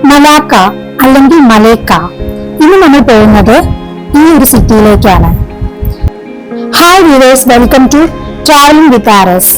മലാക്ക അല്ലെങ്കിൽ മലേക്ക. ഇന്ന് നമ്മൾ പോകുന്നത് ഈ ഒരു സിറ്റിയിലേക്കാണ്. Hi viewers, welcome to travelling with RS.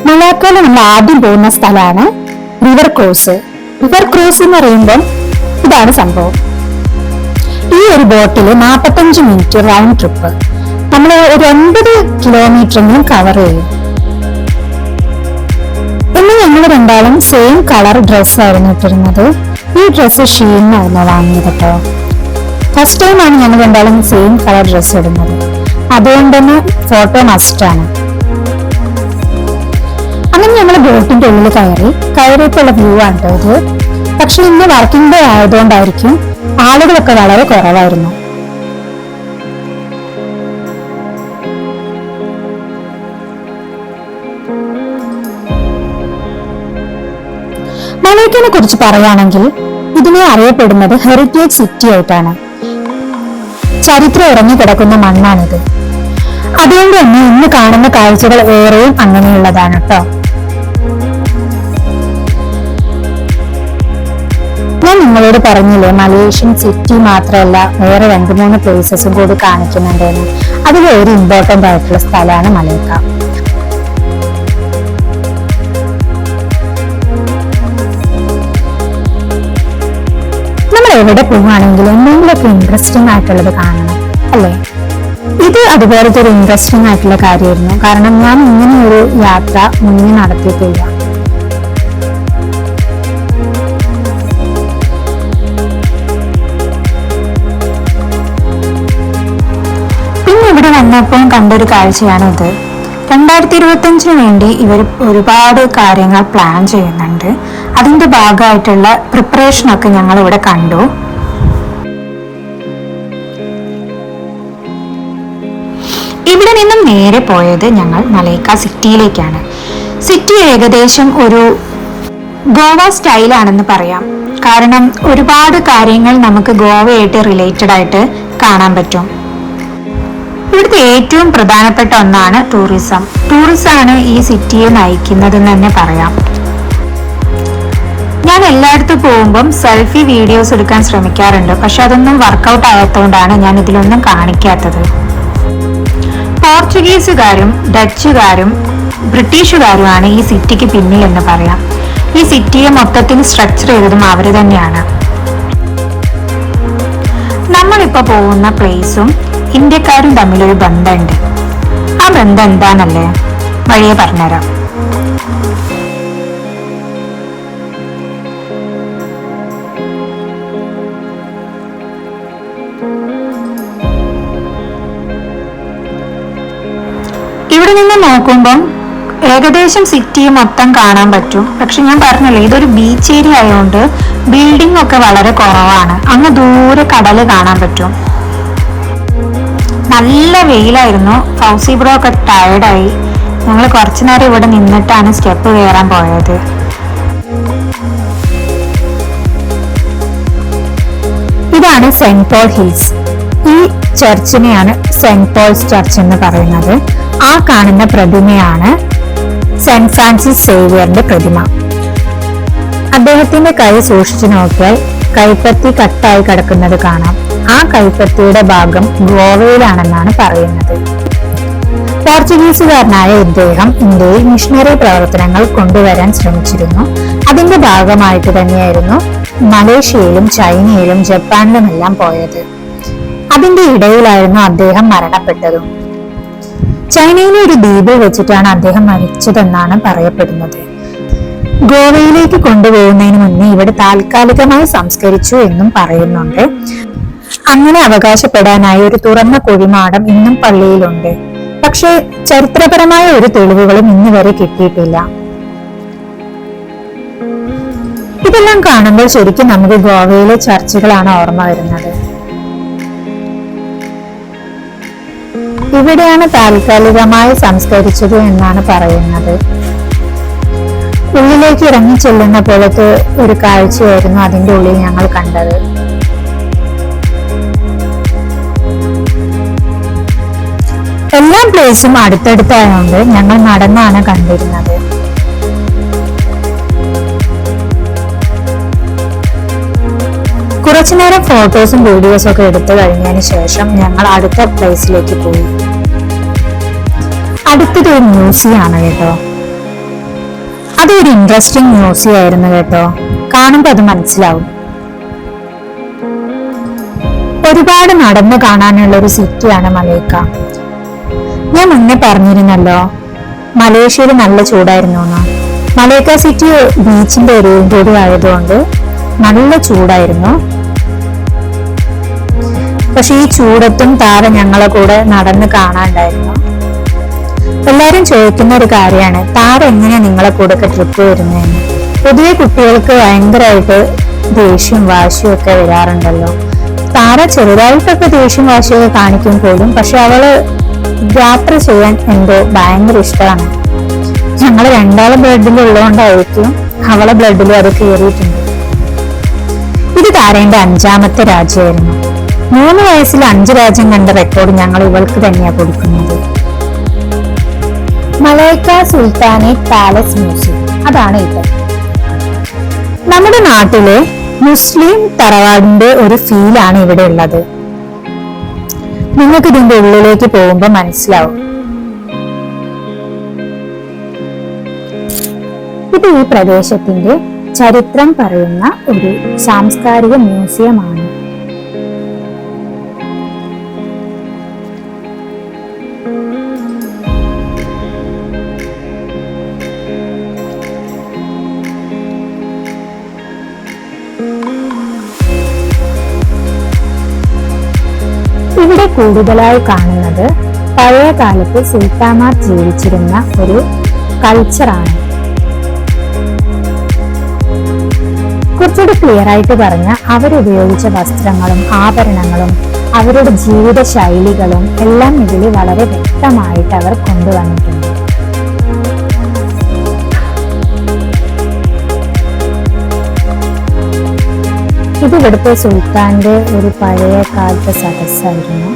മലാക്കയിൽ നമ്മൾ ആദ്യം പോകുന്ന സ്ഥലമാണ് റിവർ ക്രോസ്. റിവർ ക്രോസ് എന്ന് പറയുമ്പോൾ ഇതാണ് സംഭവം. ഈ ഒരു ബോട്ടിൽ 45 മിനിറ്റ് റൗണ്ട് ട്രിപ്പ്, നമ്മൾ ഒരു 9 കിലോമീറ്ററെങ്കിലും കവർ ചെയ്യും. ഇന്ന് ഞങ്ങൾ രണ്ടാളും സെയിം കളർ ഡ്രസ്സായിരുന്നു ഇട്ടിരുന്നത്. ഈ ഡ്രസ്സ് ഷീനായിരുന്നു വാങ്ങിയത് കേട്ടോ. ഫസ്റ്റ് ടൈമാണ് ഞങ്ങൾ രണ്ടാളും സെയിം കളർ ഡ്രസ്സ് ഇടുന്നത്. അതുകൊണ്ട് തന്നെ ഫോട്ടോ മസ്റ്റാണ്. അങ്ങനെ ഞങ്ങൾ ബോട്ടിന്റെ ഉള്ളിൽ കയറിയിട്ടുള്ള വ്യൂ ആണ് കേട്ടോ ഇത്. പക്ഷെ ഇന്ന് വർക്കിംഗ് ഡേ ആയതുകൊണ്ടായിരിക്കും ആളുകളൊക്കെ വളരെ കുറവായിരുന്നു. മലേക്കയെ കുറിച്ച് പറയുകയാണെങ്കിൽ ഇതിനെ അറിയപ്പെടുന്നത് ഹെറിറ്റേജ് സിറ്റി ആയിട്ടാണ്. ചരിത്രം ഉറങ്ങി കിടക്കുന്ന മണ്ണാണിത്. അതുകൊണ്ട് തന്നെ ഇന്ന് കാണുന്ന കാഴ്ചകൾ ഏറെയും അങ്ങനെയുള്ളതാണ് കേട്ടോ. ഞാൻ നിങ്ങളോട് പറഞ്ഞില്ലേ മലേഷ്യൻ സിറ്റി മാത്രമല്ല വേറെ 2-3 പ്ലേസസും കൂടി കാണിക്കുന്നുണ്ടെന്ന്. അതിൽ ഒരു ഇമ്പോർട്ടന്റ് ആയിട്ടുള്ള സ്ഥലമാണ് മലേക്ക. നമ്മൾ എവിടെ പോവുകയാണെങ്കിലും എന്തെങ്കിലുമൊക്കെ ഇൻട്രസ്റ്റിംഗ് ആയിട്ടുള്ളത് കാണണം അല്ലേ? ഇത് അതുപോലത്തെ ഒരു ഇൻട്രസ്റ്റിംഗ് ആയിട്ടുള്ള കാര്യമായിരുന്നു. കാരണം ഞാൻ ഇങ്ങനെ ഒരു യാത്ര മുന്നേ നടത്തിയിട്ടില്ല. പിന്നെ ഇവിടെ വന്നപ്പോൾ കണ്ടൊരു കാഴ്ചയാണ് ഇത്. 2025 വേണ്ടി ഇവർ ഒരുപാട് കാര്യങ്ങൾ പ്ലാൻ ചെയ്യുന്നുണ്ട്. അതിന്റെ ഭാഗമായിട്ടുള്ള പ്രിപ്പറേഷനൊക്കെ ഞങ്ങൾ ഇവിടെ കണ്ടു. ഇവിടെ നിന്നും നേരെ പോയത് ഞങ്ങൾ മലേക്ക സിറ്റിയിലേക്കാണ്. സിറ്റി ഏകദേശം ഒരു ഗോവ സ്റ്റൈലാണെന്ന് പറയാം. കാരണം ഒരുപാട് കാര്യങ്ങൾ നമുക്ക് ഗോവയായിട്ട് റിലേറ്റഡ് ആയിട്ട് കാണാൻ പറ്റും. ഇവിടുത്തെ ഏറ്റവും പ്രധാനപ്പെട്ട ഒന്നാണ് ടൂറിസം. ടൂറിസമാണ് ഈ സിറ്റിയെ നയിക്കുന്നതെന്ന് തന്നെ പറയാം. ഞാൻ എല്ലായിടത്തും പോകുമ്പം സെൽഫി വീഡിയോസ് എടുക്കാൻ ശ്രമിക്കാറുണ്ട്. പക്ഷെ അതൊന്നും വർക്കൗട്ട് ആകാത്തതുകൊണ്ടാണ് ഞാൻ ഇതിലൊന്നും കാണിക്കാത്തത്. പോർച്ചുഗീസുകാരും ഡച്ചുകാരും ബ്രിട്ടീഷുകാരുമാണ് ഈ സിറ്റിക്ക് പിന്നിൽ എന്ന് പറയാം. ഈ സിറ്റിയെ മൊത്തത്തിൽ സ്ട്രക്ചർ ചെയ്തതും അവർ തന്നെയാണ്. നമ്മളിപ്പോ പോകുന്ന പ്ലേസും ഇന്ത്യക്കാരും തമ്മിലൊരു ബന്ധമുണ്ട്. ആ ബന്ധം എന്താണല്ലേ വഴിയെ പറഞ്ഞുതരാം. ഇവിടെ നിന്ന് നോക്കുമ്പം ഏകദേശം സിറ്റി മൊത്തം കാണാൻ പറ്റും. പക്ഷെ ഞാൻ പറഞ്ഞല്ലേ ഇതൊരു ബീച്ച് ഏരിയ ആയതുകൊണ്ട് ബിൽഡിംഗ് ഒക്കെ വളരെ കുറവാണ്. അങ്ങ് ദൂരെ കടല് കാണാൻ പറ്റും. നല്ല വെയിലായിരുന്നു. ഫൗസി ബ്രോ ഒക്കെ ടയർഡായി. ഞങ്ങൾ കുറച്ചു നേരം ഇവിടെ നിന്നിട്ടാണ് സ്റ്റെപ്പ് കയറാൻ പോയത്. ഇതാണ് സെന്റ് പോൾ ഹിൽസ്. ഈ ചർച്ചിനെയാണ് സെന്റ് പോൾസ് ചർച്ച് എന്ന് പറയുന്നത്. ആ കാണുന്ന പ്രതിമയാണ് സെന്റ് ഫ്രാൻസിസ് സേവിയറിന്റെ പ്രതിമ. അദ്ദേഹത്തിന്റെ കൈ സൂക്ഷിച്ചു നോക്കിയാൽ കൈപ്പത്തി കട്ടായി കിടക്കുന്നത് കാണാം. ആ കൈപ്പത്തിയുടെ ഭാഗം ഗോവയിലാണെന്നാണ് പറയുന്നത്. പോർച്ചുഗീസുകാരനായ ഇദ്ദേഹം ഇന്ത്യയിൽ മിഷണറി പ്രവർത്തനങ്ങൾ കൊണ്ടുവരാൻ ശ്രമിച്ചിരുന്നു. അതിന്റെ ഭാഗമായിട്ട് തന്നെയായിരുന്നു മലേഷ്യയിലും ചൈനയിലും ജപ്പാനിലുമെല്ലാം പോയത്. അതിന്റെ ഇടയിലായിരുന്നു അദ്ദേഹം മരണപ്പെട്ടതും. ചൈനയിലെ ഒരു ദ്വീപിൽ വെച്ചിട്ടാണ് അദ്ദേഹം മരിച്ചതെന്നാണ് പറയപ്പെടുന്നത്. ഗോവയിലേക്ക് കൊണ്ടുപോകുന്നതിന് മുന്നേ ഇവിടെ താൽക്കാലികമായി സംസ്കരിച്ചു എന്നും പറയുന്നുണ്ട്. അങ്ങനെ അവകാശപ്പെടാനായി ഒരു തുറന്ന കുഴിമാടം ഇന്നും പള്ളിയിലുണ്ട്. പക്ഷേ ചരിത്രപരമായ ഒരു തെളിവുകളും ഇന്ന് വരെ കിട്ടിയിട്ടില്ല. ഇതെല്ലാം കാണുമ്പോൾ ശരിക്കും നമുക്ക് ഗോവയിലെ ചർച്ചുകളാണ് ഓർമ്മ വരുന്നത്. ഇവിടെയാണ് താൽക്കാലികമായി സംസ്കരിച്ചത് എന്നാണ് പറയുന്നത്. ഉള്ളിലേക്ക് ഇറങ്ങി ചെല്ലുന്ന പോലത്തെ ഒരു കാഴ്ചയായിരുന്നു അതിന്റെ ഉള്ളിൽ ഞങ്ങൾ കണ്ടത്. എല്ലാ പ്ലേസും അടുത്തടുത്തായതുകൊണ്ട് ഞങ്ങൾ നടന്നാണ് കണ്ടിരുന്നത്. കുറച്ചുനേരം ഫോട്ടോസും വീഡിയോസും ഒക്കെ എടുത്തു കഴിഞ്ഞതിന് ശേഷം ഞങ്ങൾ അടുത്ത പ്ലേസിലേക്ക് പോയി. അടുത്തത് ഒരു മ്യൂസിയം ആണ് കേട്ടോ. അതൊരു ഇൻട്രസ്റ്റിംഗ് മ്യൂസിയം ആയിരുന്നു കേട്ടോ. കാണുമ്പോൾ അത് മനസ്സിലാവും. ഒരുപാട് നടന്നു കാണാനുള്ള ഒരു സിറ്റിയാണ് മലേക്ക. ഞാൻ മുന്നേ പറഞ്ഞിരുന്നല്ലോ മലേഷ്യയിൽ നല്ല ചൂടായിരുന്നു എന്ന്. മലേക്ക സിറ്റി ബീച്ചിന്റെ ഏരിയയും കൂടി ആയതുകൊണ്ട് നല്ല ചൂടായിരുന്നു. പക്ഷെ ഈ ചൂടത്തും താര ഞങ്ങളെ കൂടെ നടന്ന് കാണാണ്ടായിരുന്നു. എല്ലാരും ചോദിക്കുന്ന ഒരു കാര്യമാണ്, താര എങ്ങനെയാ നിങ്ങളെ കൂടെ ഒക്കെ ട്രിപ്പ് വരുന്നതെന്ന്. പൊതുവെ കുട്ടികൾക്ക് ഭയങ്കരമായിട്ട് ദേഷ്യം വാശിയും ഒക്കെ വരാറുണ്ടല്ലോ. താര ചെറുതായിട്ടൊക്കെ ദേഷ്യം വാശിയൊക്കെ കാണിക്കും പോലും, പക്ഷെ അവള് യാത്ര ചെയ്യാൻ എന്തോ ഭയങ്കര ഇഷ്ടമാണ്. ഞങ്ങള് രണ്ടാളെ ബ്ലഡിൽ ഉള്ളതുകൊണ്ടായിരിക്കും അവളെ ബ്ലഡിലും അത് കയറിയിട്ടുണ്ട്. ഇത് താരേന്റെ 5ാമത്തെ രാജ്യമായിരുന്നു. 3 വയസ്സിൽ 5 രാജ്യം കണ്ട റെക്കോർഡ് ഞങ്ങൾ ഇവൾക്ക് തന്നെയാണ് കൊടുക്കുന്നത്. മലൈക്ക സുൽത്താനേറ്റ് പാലസ് മ്യൂസിയം, അതാണ് ഇത്. നമ്മുടെ നാട്ടിലെ മുസ്ലിം തറവാടിന്റെ ഒരു ഫീലാണ് ഇവിടെ ഉള്ളത്. നിങ്ങൾക്ക് ഇതിന്റെ ഉള്ളിലേക്ക് പോകുമ്പോൾ മനസ്സിലാവും. ഇത് ഈ പ്രദേശത്തിന്റെ ചരിത്രം പറയുന്ന ഒരു സാംസ്കാരിക മ്യൂസിയമാണ്. ഇവിടെ കൂടുതലായി കാണുന്നത് പഴയ കാലത്ത് സുൽത്താൻമാർ ജീവിച്ചിരുന്ന ഒരു കൾച്ചറാണ്. കുറച്ചുകൂടി ക്ലിയർ ആയിട്ട് പറഞ്ഞ അവരുപയോഗിച്ച വസ്ത്രങ്ങളും ആഭരണങ്ങളും അവരുടെ ജീവിത ശൈലികളും എല്ലാം ഇതിൽ വളരെ വ്യക്തമായിട്ട് അവർ കൊണ്ടുവന്നിട്ടുണ്ട്. ഇത് ഇവിടുത്തെ സുൽത്താന്റെ ഒരു പഴയ കാലത്തെ സദസ്സായിരുന്നു.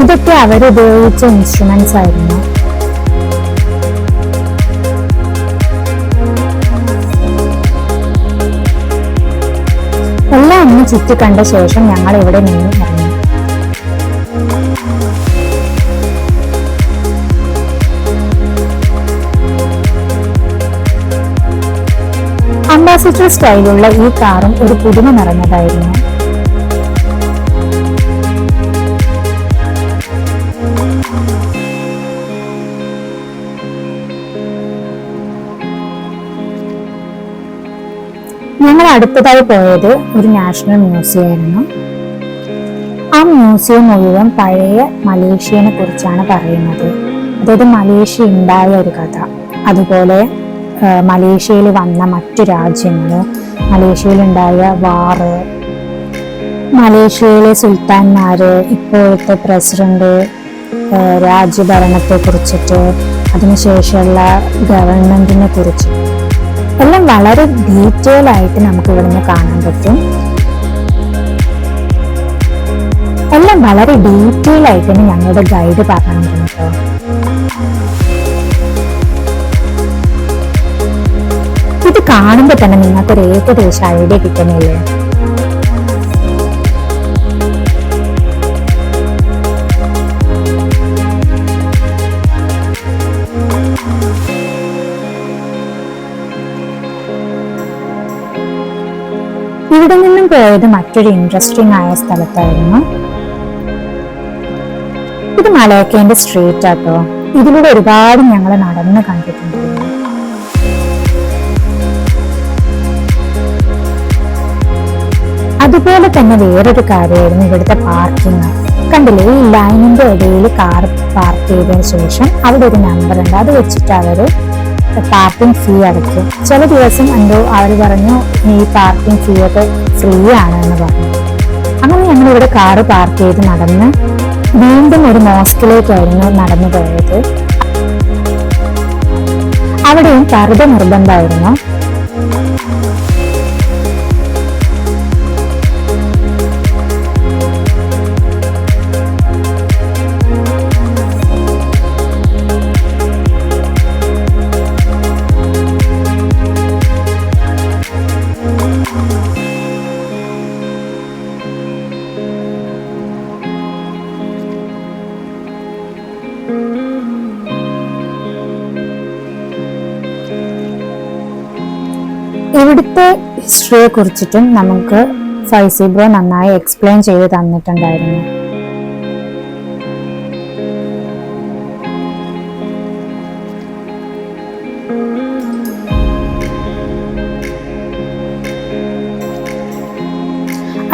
ഇതൊക്കെ അവരുപയോഗിച്ച ഇൻസ്ട്രുമെന്റ്സ് ആയിരുന്നു. എല്ലാം ഒന്ന് ചുറ്റി കണ്ട ശേഷം ഞങ്ങൾ ഇവിടെ നിന്ന് ഇറങ്ങി. അംബാസിഡർ സ്റ്റൈലുള്ള ഈ കാറും ഒരു പുതുമ നിറഞ്ഞതായിരുന്നു. ഞങ്ങൾ അടുത്തതായി പോയത് ഒരു നാഷണൽ മ്യൂസിയം ആയിരുന്നു. ആ മ്യൂസിയം മുഴുവൻ പഴയ മലേഷ്യനെ കുറിച്ചാണ് പറയുന്നത്. അതായത് മലേഷ്യ ഉണ്ടായ ഒരു കഥ, അതുപോലെ മലേഷ്യയിൽ വന്ന മറ്റു രാജ്യങ്ങൾ, മലേഷ്യയിലുണ്ടായ വാറ്, മലേഷ്യയിലെ സുൽത്താൻമാര്, ഇപ്പോഴത്തെ പ്രസിഡന്റ്, രാജ്യഭരണത്തെ കുറിച്ചിട്ട്, അതിനുശേഷമുള്ള ഗവൺമെന്റിനെ കുറിച്ച് എല്ലാം വളരെ ഡീറ്റെയിൽ ആയിട്ട് നമുക്ക് ഇവിടുന്ന് കാണാൻ പറ്റും. എല്ലാം വളരെ ഡീറ്റെയിൽ ആയിട്ട് തന്നെ ഞങ്ങളുടെ ഗൈഡ് പറഞ്ഞിരുന്നു കേട്ടോ. ഇത് കാണുമ്പോൾ തന്നെ നിങ്ങൾക്കൊരു ഏകദേശ ഐഡിയ കിട്ടുന്നില്ലേ? ഇവിടെ നിന്നും പോയത് മറ്റൊരു ഇൻട്രസ്റ്റിംഗ് ആയ സ്ഥലത്തായിരുന്നു. ഇത് മലയക്കേന്റെ സ്ട്രീറ്റ് ആട്ടോ. ഇതിലൂടെ ഒരുപാട് ഞങ്ങൾ നടന്ന് കണ്ടിട്ടുണ്ട്. അതുപോലെ തന്നെ വേറൊരു കാര്യമായിരുന്നു ഇവിടുത്തെ പാർക്കിംഗ്. കണ്ടില്ലേ, ഈ ലൈനിന്റെ ഇടയിൽ കാർ പാർക്ക് ചെയ്തതിനു ശേഷം അവിടെ ഒരു നമ്പർ ഉണ്ട്. അത് വെച്ചിട്ട് അവര് പാർക്കിംഗ് ഫീ അടയ്ക്കും. ചില ദിവസം എന്തോ അവർ പറഞ്ഞു ഈ പാർക്കിംഗ് ഫീ ഒക്കെ ഫ്രീ ആണ് എന്ന് പറഞ്ഞു. അങ്ങനെ ഞങ്ങൾ ഇവിടെ കാറ് പാർക്ക് ചെയ്ത് നടന്ന് വീണ്ടും ഒരു മോസ്കിലേക്കായിരുന്നു നടന്നു പോയത്. അവിടെയും പർദ്ദ നിർബന്ധമായിരുന്നു. ഇവിടുത്തെ ഹിസ്റ്ററിയെ കുറിച്ചിട്ടും നമുക്ക് ഫൈസി ബ്രോ നന്നായി എക്സ്പ്ലെയിൻ ചെയ്ത് തന്നിട്ടുണ്ടായിരുന്നു.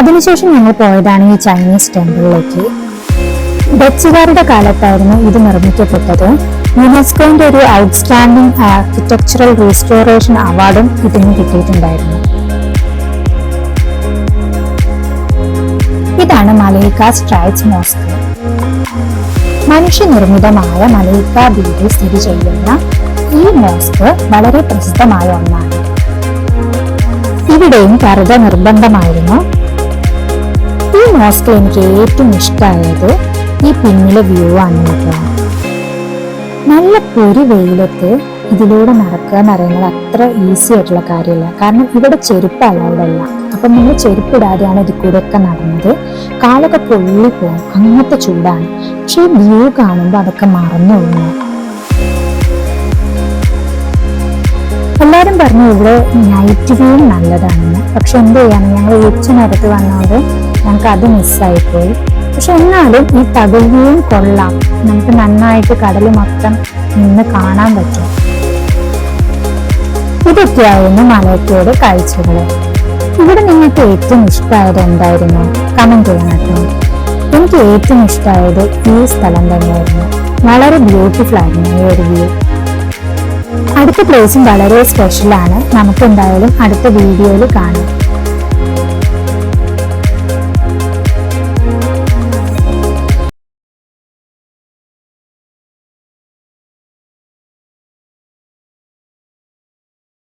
അതിനുശേഷം ഞങ്ങൾ പോയതാണ് ഈ ചൈനീസ് ടെമ്പിളിലേക്ക്. ഡച്ചുകാരുടെ കാലത്തായിരുന്നു ഇത് നിർമ്മിക്കപ്പെട്ടത്. യുനെസ്കോന്റെ ഒരു ഔട്ട്സ്റ്റാൻഡിംഗ് ആർക്കിടെക്ചറൽ റീസ്റ്റോറേഷൻ അവാർഡും ഇതിന് കിട്ടിയിട്ടുണ്ടായിരുന്നു. ഇതാണ് മലൈക്ക സ്ട്രൈറ്റ്സ് മോസ്ക്. മനുഷ്യനിർമ്മിതമായ മലൈക്ക ദ്വീപിൽ സ്ഥിതി ചെയ്യുന്ന ഈ മോസ്ക് വളരെ പ്രസിദ്ധമായ ഒന്നാണ്. ഇവിടെയും പർദ്ദ നിർബന്ധമായിരുന്നു. ഈ മോസ്കിൽ എനിക്ക് ഏറ്റവും ഇഷ്ടമായത് ഈ പിന്നിലെ വ്യൂ ആണ് കേട്ടോ. നല്ല പൊരി വെയിലത്ത് ഇതിലൂടെ നടക്കുക എന്ന് പറയുന്നത് അത്ര ഈസി ആയിട്ടുള്ള കാര്യമല്ല. കാരണം ഇവിടെ ചെരുപ്പ് അലൗഡ് അല്ല. അപ്പം നമ്മൾ ചെരുപ്പിടാതെയാണ് ഇതിൽ കൂടെ ഒക്കെ നടന്നത്. കാലൊക്കെ പൊള്ളിപ്പോകും, അങ്ങനത്തെ ചൂടാണ്. പക്ഷെ ഈ വ്യൂ കാണുമ്പോൾ അതൊക്കെ മറന്നു പോകുന്നു. എല്ലാവരും പറഞ്ഞു ഇവിടെ നൈറ്റ് വ്യൂ നല്ലതാണെന്ന്. പക്ഷെ എന്ത് ചെയ്യാൻ, ഞങ്ങൾ ഉച്ചനേരത്ത് വന്നതുകൊണ്ട് ഞങ്ങൾക്ക് അത് മിസ്സായിപ്പോയി. പക്ഷെ എന്നാലും ഈ പകൽ വ്യൂവും കൊള്ളാം. നമുക്ക് നന്നായിട്ട് കടൽ മൊത്തം നിന്ന് കാണാൻ പറ്റും. ഇതൊക്കെയായിരുന്നു മലൈക്കയുടെ കാഴ്ചകൾ. ഇവിടെ നിങ്ങൾക്ക് ഏറ്റവും ഇഷ്ടമായത് എന്തായിരുന്നു? കമന്റ് ചെയ്യണം കേട്ടോ. എനിക്ക് ഏറ്റവും ഇഷ്ടമായത് ഈ സ്ഥലം തന്നെയായിരുന്നു. വളരെ ബ്യൂട്ടിഫുൾ ആയിരുന്നു ഈ ഒരു വ്യൂ. അടുത്ത പ്ലേസും വളരെ സ്പെഷ്യലാണ്. നമുക്ക് എന്തായാലും അടുത്ത വീഡിയോയിൽ കാണാം.